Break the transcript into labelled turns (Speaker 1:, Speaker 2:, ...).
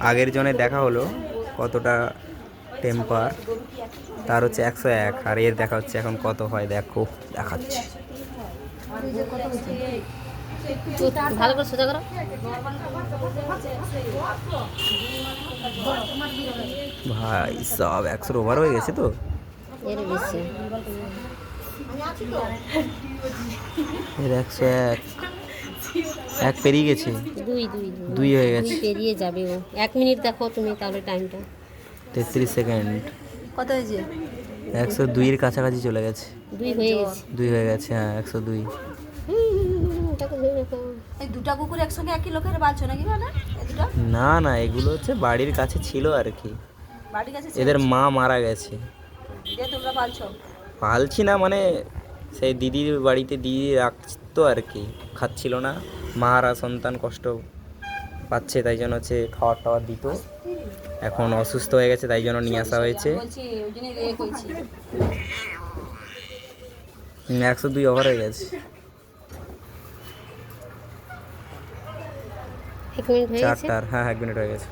Speaker 1: আগের জনে দেখা হলো কতটা টেম্পার, তার হচ্ছে 101, আর এর দেখা হচ্ছে এখন কত হয় দেখো, দেখাচ্ছে।
Speaker 2: ভালো করে সোজা করো।
Speaker 1: ভাই সব 100 ওভার হয়ে গেছে তো।
Speaker 2: এর বেশি।
Speaker 1: এর 101, এক পেরিয়ে গেছে।
Speaker 2: দুই দুই দুই
Speaker 1: 2 হয়ে
Speaker 2: দুই
Speaker 1: গেছে।
Speaker 2: পেরিয়ে যাবে ও। 1 মিনিট দেখো তুমি তাহলে টাইমটা
Speaker 1: 33 সেকেন্ড।
Speaker 3: কত হয়েছে?
Speaker 1: 102 এর কাছাকাছি চলে গেছে।
Speaker 2: 2 হয়ে গেছে।
Speaker 1: 2 হয়ে গেছে, হ্যাঁ 102।
Speaker 2: ওটাকে ধরে রাখো।
Speaker 3: এই দুটা কুকুর একসঙ্গে একই লোকের বাঁচছো নাকি মানে এই দুটো
Speaker 1: না না, এগুলো হচ্ছে বাড়ির কাছে ছিল আর কি।
Speaker 3: বাড়ির কাছে
Speaker 1: এদের মা মারা গেছে।
Speaker 3: যে তোমরা পালছো?
Speaker 1: পালছি না মানে, সেই দিদির বাড়িতে দিয়ে রাখতো আর কি, খাচ্ছিল না, মারা সন্তান কষ্ট পাচ্ছে তাই জন্য হচ্ছে খাবার টাবার দিত, এখন অসুস্থ হয়ে গেছে তাই জন্য নিয়ে আসা হয়েছে।
Speaker 3: বলছি ওই জন্য রেগে কইছি।
Speaker 1: 102 ওভার হয়ে গেছে।
Speaker 2: 1 মিনিট হয়ে গেছে।
Speaker 1: 4টার, হ্যাঁ 1 মিনিট হয়ে গেছে।